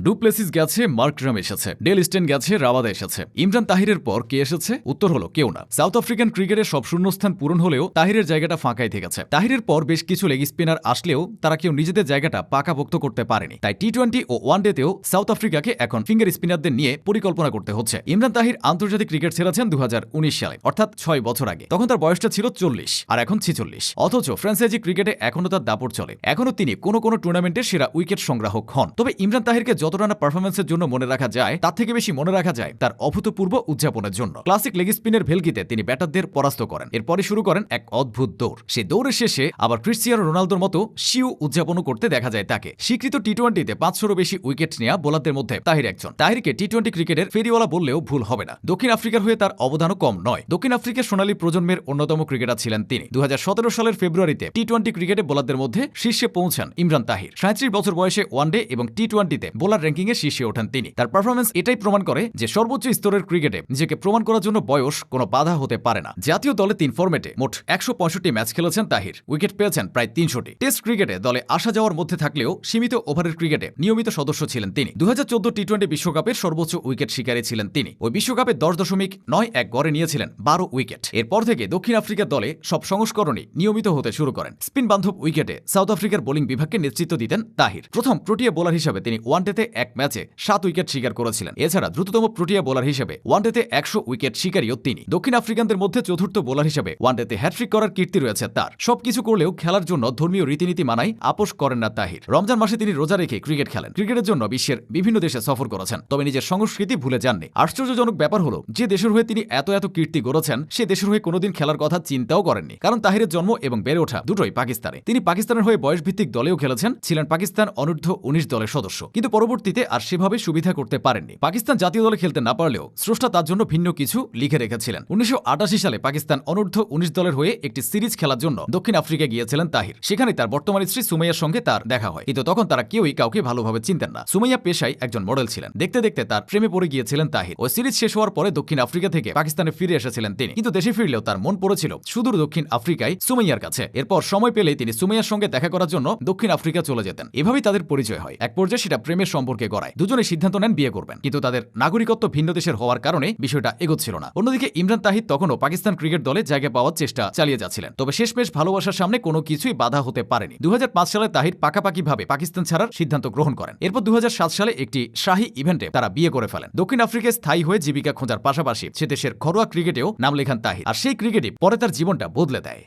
Du Plessis গেছে, Markram এসেছে, del স্টেন গেছে, রাবাদা এসেছে। ইমরান তাহিরের পর কে এসেছে? উত্তর হলো কেউ না। সাউথ আফ্রিকান ক্রিকেটের সব শূন্যস্থান পূরণ হলেও তাহিরের জায়গাটা ফাঁকাই থেকেছে। তাহিরের পর বেশ কিছু লেগ স্পিনার আসলেও তারা কেউ নিজেদের জায়গাটা পাকাপোক্ত করতে পারেনি। তাই টি-20 ও ওয়ানডেতেও সাউথ আফ্রিকাকে এখন ফিঙ্গার স্পিনারদের নিয়ে পরিকল্পনা করতে হচ্ছে। ইমরান তাহির আন্তর্জাতিক ক্রিকেট ছেড়েছেন 2019 সালে, অর্থাৎ 6 বছর আগে। তখন তার বয়সটা ছিল 40 আর এখন 46। অথচ ফ্র্যাঞ্চাইজি ক্রিকেটে এখনো তার দাপট চলে। এখনো তিনি কোনো টুর্নামেন্টে সেরা উইকেট সংগ্রাহক হন। তবে ইমরান তাহিরকে যতটা না পারফরমেন্সের জন্য মনে রাখা যায়, তার থেকে বেশি মনে রাখা যায় তার অভূতপূর্ব উদযাপনের জন্য। ক্লাসিক লেগ স্পিনের ভেলকিতে তিনি ব্যাটারদের পরাস্ত করেন। এরপরে শুরু করেন এক অদ্ভুত দৌড়। সেই দৌড়ের শেষে আবার ক্রিস্টিয়ানো রোনালদোর মতো শিউ উদযাপনও করতে দেখা যায় তাকে। স্বীকৃত টি-20তে 500-রও বেশি উইকেট নেওয়া বোলারদের মধ্যে তাহির একজন। তাহিরকে টি-20 ক্রিকেটের ফেরিওয়ালা বললেও ভুল হবে না। দক্ষিণ আফ্রিকার হয়ে তার অবদানও কম নয়। দক্ষিণ আফ্রিকার সোনালী প্রজন্মের অন্যতম ক্রিকেটার ছিলেন তিনি। 2017 সালের ফেব্রুয়ারিতে টি-20 ক্রিকেটে বোলারদের মধ্যে শীর্ষে পৌঁছান ইমরান তাহির। 37 বছর বয়সে ওয়ানডে এবং টি-20তে বোলার র্যাঙ্কিংয়ে শীর্ষে ওঠেন তিনি। তার পারফরমেন্স এটাই প্রমাণ করে যে সর্বোচ্চ স্তরের ক্রিকেটে নিজেকে প্রমাণ করার জন্য বয়স কোনো বাধা হতে পারে না। জাতীয় দলে 3 ফরম্যাটে মোট 165 ম্যাচ খেলেছেন তাহির। উইকেট পেয়েছেন প্রায় 300টি। টেস্ট ক্রিকেটে দলে আসা যাওয়ার মধ্যে থাকলেও সীমিত ওভারের ক্রিকেটে নিয়মিত সদস্য ছিলেন তিনি। 2014 টি-20 বিশ্বকাপের সর্বোচ্চ উইকেট শিকারী ছিলেন তিনি। ওই বিশ্বকাপে 10.91 গড়ে নিয়েছিলেন 12 উইকেট। এরপর থেকে দক্ষিণ আফ্রিকার দলে সব সংস্করণই নিয়মিত হতে শুরু করেন। স্পিন বান্ধব উইকেটে সাউথ আফ্রিকার বোলিং বিভাগকে নেতৃত্ব দিতেন তাহির। প্রথম প্রোটিয়া বোলার হিসেবে তিনি ওয়ানডেতে এক ম্যাচে 7 উইকেট শিকার করেছিলেন। এছাড়া দ্রুততম প্রোটিয়া বোলার হিসেবে ওয়ানডেতে 100 উইকেট শিকারীও তিনি। দক্ষিণ আফ্রিকানদের মধ্যে চতুর্থ বোলার হিসেবে ওয়ানডেতে হ্যাট্রিক করার কীর্তি রয়েছে তার। সবকিছু করলেও খেলার জন্য ধর্মীয় রীতিনীতি মানাই আপোষ করেন না তাহির। রমজান মাসে তিনি রোজা রেখে ক্রিকেট খেলেন। ক্রিকেটের জন্য বিশ্বের বিভিন্ন দেশে সফর করেছেন, তবে নিজের সংস্কৃতি ভুলে যাননি। আশ্চর্যজনক ব্যাপার হলো, যে দেশের হয়ে তিনি এত কীর্তি গড়েছেন, সে দেশের হয়ে কোনোদিন খেলার কথা চিন্তাও করেননি। কারণ তাহিরের জন্ম এবং বেড়ে ওঠা দুটোই পাকিস্তানে। তিনি পাকিস্তানের হয়ে বয়সভিত্তিক দলেও খেলেছেন, ছিলেন পাকিস্তান অনূর্ধ্ব 19 দলের সদস্য। কিন্তু পরবর্তীতে আর সেভাবে সুবিধা করতে পারেননি। পাকিস্তান জাতীয় দলে খেলতে না পারলেও স্রষ্টা তার জন্য ভিন্ন কিছু লিখে রেখেছিলেন। 1988 সালে পাকিস্তান অনূর্ধ্ব 19 দলের হয়ে একটি সিরিজ খেলার জন্য দক্ষিণ আফ্রিকা গিয়েছিলেন তাহির। সেখানে তার বর্তমান স্ত্রী সুমাইয়ার সঙ্গে তার দেখা হয়। কিন্তু তখন তারা কেউই কাউকে ভালোভাবে চিনতেন না। সুমাইয়া পেশায় একজন মডেল ছিলেন। দেখতে দেখতে তার প্রেমে পড়ে গিয়েছিলেন তাহির। ওই সিরিজ শেষ হওয়ার পরে দক্ষিণ আফ্রিকা থেকে পাকিস্তানে ফিরে এসেছিলেন তিনি। কিন্তু দেশে ফিরলেও তার মন পড়েছিল সুদূর দক্ষিণ আফ্রিকায় সুমাইয়ার কাছে। এরপর সময় পেলেই তিনি সুমাইয়ার সঙ্গে দেখা করার জন্য দক্ষিণ আফ্রিকা চলে যেতেন। এভাবেই তাদের পরিচয় হয়। এক পর্যায়ে সেটা প্রেমের সম্পর্কে গড়ায়। দুজনে সিদ্ধান্ত নেন বিয়ে করবেন, কিন্তু তাদের নাগরিকত্ব ভিন্ন দেশের হওয়ার কারণে বিষয়টা এগোচ্ছিল না। অন্যদিকে ইমরান তাহির তখনও পাকিস্তান ক্রিকেট দলে জায়গা পাওয়ার চেষ্টা চালিয়ে যাচ্ছিলেন। তবে শেষমেশ ভালোবাসার সামনে কোনো কিছুই বাধা হতে পারেনি। 2005 সালে তাহির পাকাপাকিভাবে পাকিস্তান ছাড়ার সিদ্ধান্ত গ্রহণ করেন। এরপর 2007 সালে একটি শাহী ইভেন্টে তারা বিয়ে করে ফেলেন। দক্ষিণ আফ্রিকায় স্থায়ী হয়ে জীবিকা খোঁজার পাশাপাশি সে দেশের ঘরোয়া ক্রিকেটেও নাম লেখান তাহির। আর সেই ক্রিকেটই পরে তার জীবনটা বদলে দেয়।